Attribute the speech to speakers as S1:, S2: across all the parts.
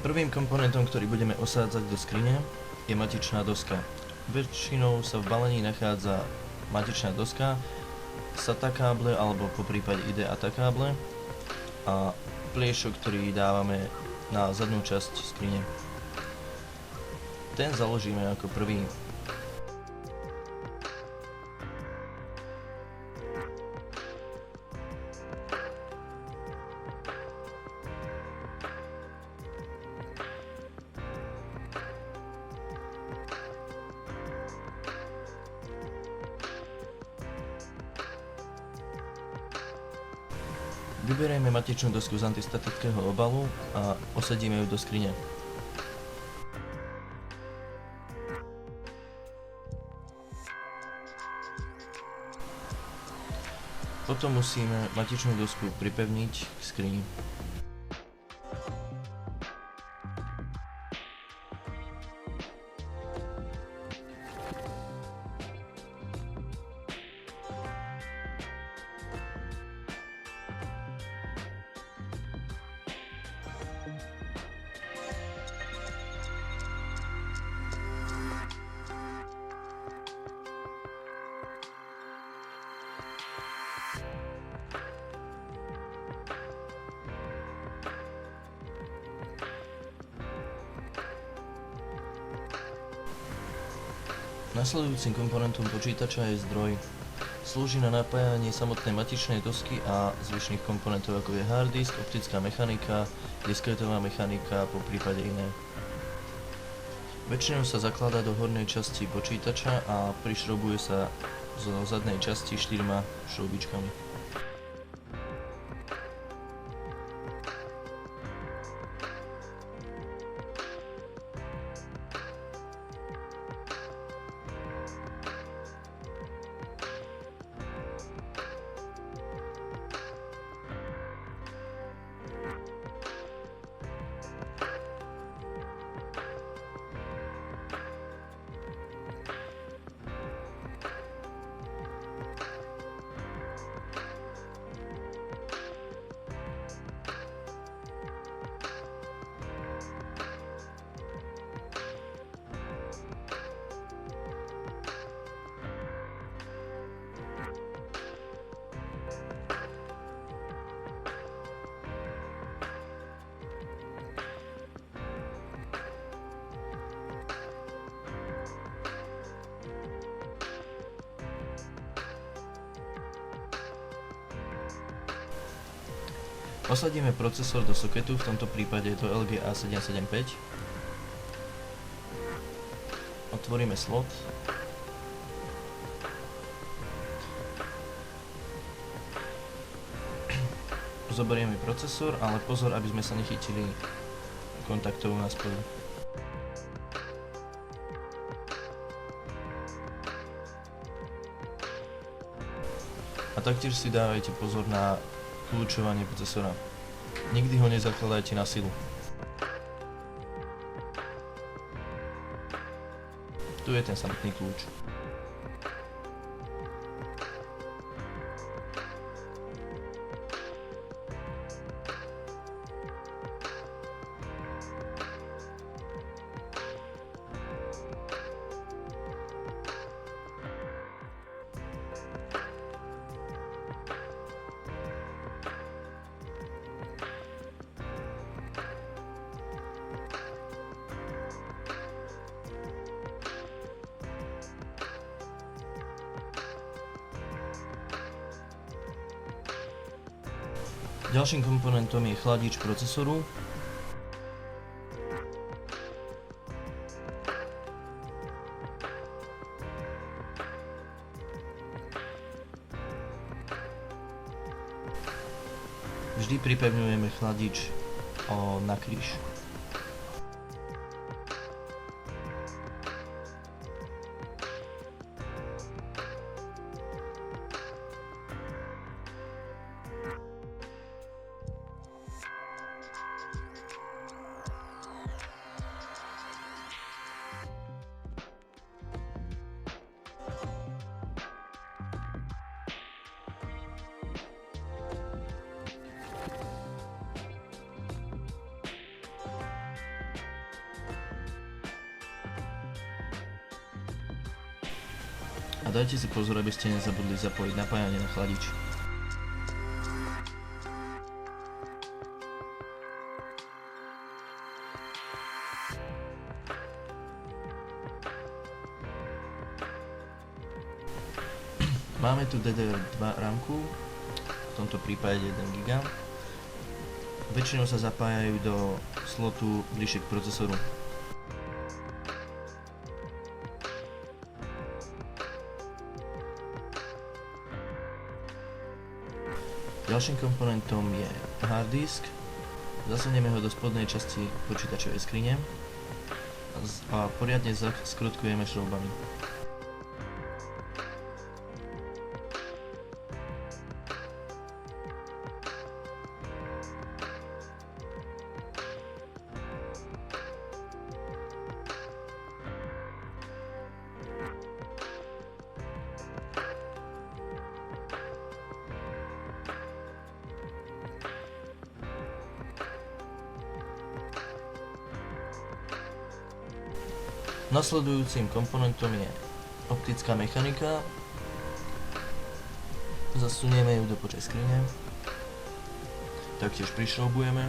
S1: Prvým komponentom, ktorý budeme osádzať do skrine, je matičná doska. Väčšinou sa v balení nachádza matičná doska, SATA káble alebo poprípade IDE-ATA káble a pliešok, ktorý dávame na zadnú časť skrine. Ten založíme ako prvý. Vyberieme matičnú dosku z antistatického obalu a osadíme ju do skrine. Potom musíme matičnú dosku pripevniť k skrini. Nasledujúcim komponentom počítača je zdroj. Slúži na napájanie samotnej matičnej dosky a zvyšných komponentov ako je harddisk, optická mechanika, disketová mechanika a poprípade iné. Väčšinou sa zakladá do hornej časti počítača a prišroubuje sa zo zadnej časti 4 šroubičkami. Osadíme procesor do soketu, v tomto prípade je to LG A775. Otvoríme slot. Zoberieme procesor, ale pozor, aby sme sa nechytili kontaktov na spoju. A taktiež si dávajte pozor na kľúčovanie procesora. Nikdy ho nezakladajte na silu. Tu je ten samotný kľúč. Ďalším komponentom je chladič procesoru. Vždy pripevňujeme chladič na kríž. dajte si pozor, aby ste nezabudli zapojiť napájanie na chladič. Máme tu DDR2 ramku, v tomto prípade 1 GB. Väčšinou sa zapájajú do slotu bližšie k procesoru. Ďalším komponentom je hard disk. Zasunieme ho do spodnej časti počítačovej skrine a poriadne skrutkujeme šroubami. Nasledujúcim komponentom je optická mechanika. Zasunieme ju do počej skrine. Taktiež prišroubujeme.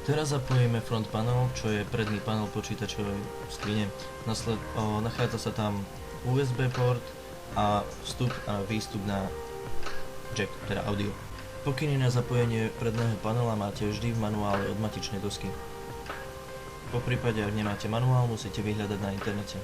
S1: Teraz zapojíme front panel, čo je predný panel počítačovej skrine. Nachádza sa tam USB port a vstup a výstup na jack, teda audio. Pokyny na zapojenie predného panela máte vždy v manuále od matičnej dosky. Po prípade, ak nemáte manuál, musíte vyhľadať na internete.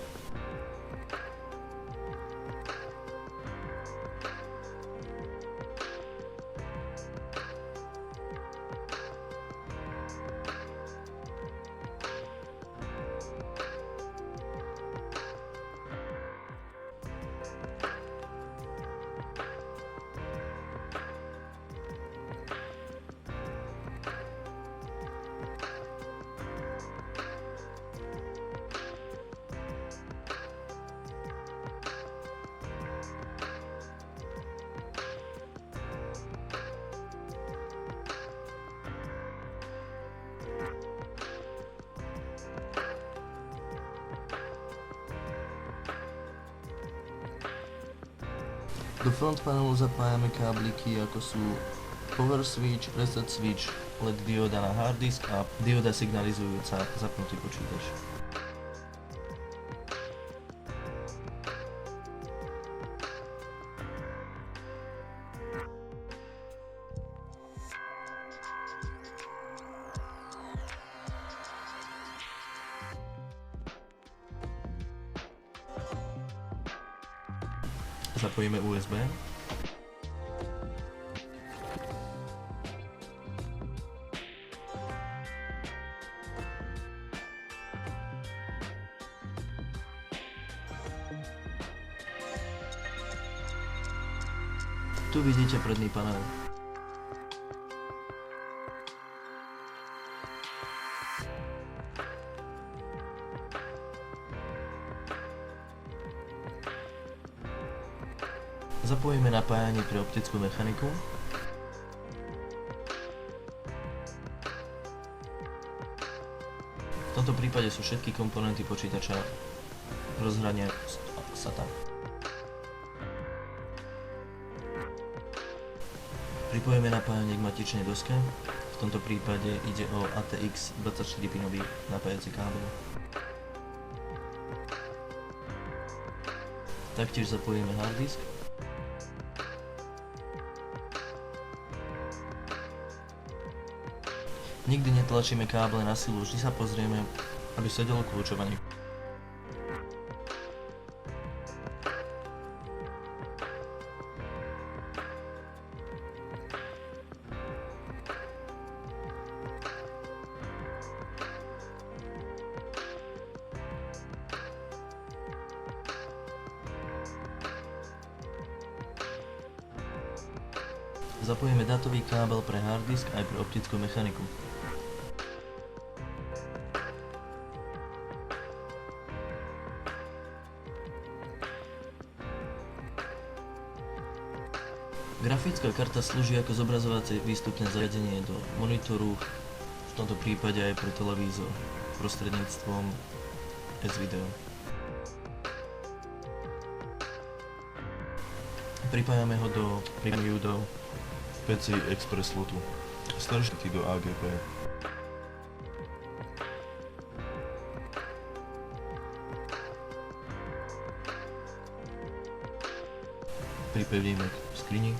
S1: Do front panelu zapájame kábliky ako sú power switch, reset switch, LED dioda na hard disk a dioda signalizujúca zapnutý počítač. Zapojíme USB. Tu vidíte predný panel. Zapojíme napájanie pre optickú mechaniku. V tomto prípade sú všetky komponenty počítača rozhrania SATA. Pripojíme napájanie k matičnej doske. V tomto prípade ide o ATX 24-pinový napájací kábel. Taktiež zapojíme hard disk. Nikdy netlačíme káble na silu, vždy sa pozrieme, aby sedelo kľúčovanie. Zapojíme dátový kábel pre harddisk aj pre optickú mechaniku. Grafická karta slúži ako zobrazovacie výstupné zariadenie do monitoru, v tomto prípade aj pre televízor prostredníctvom S-Video. Pripájame ho do
S2: PCI Express slotu. Starší do AGP.
S1: Pripevníme k skrini.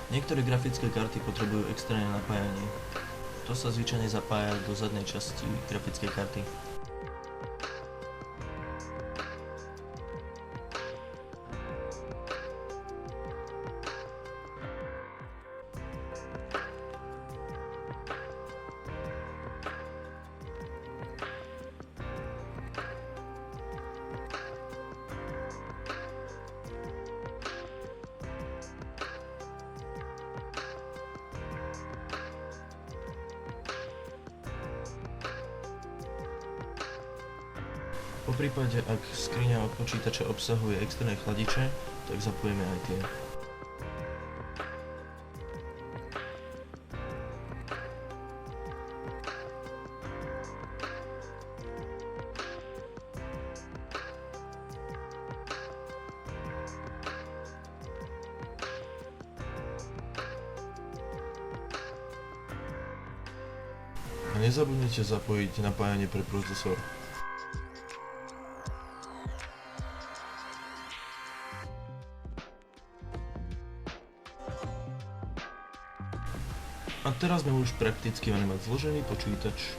S1: Niektoré grafické karty potrebujú externé napájanie. To sa zvyčajne zapája do zadnej časti grafickej karty. Po prípade, ak skriňa od počítača obsahuje externé chladiče, tak zapojíme aj tie.
S2: A nezabudnite zapojiť napájanie pre procesor.
S1: A teraz sme už prakticky mali mať zložený počítač.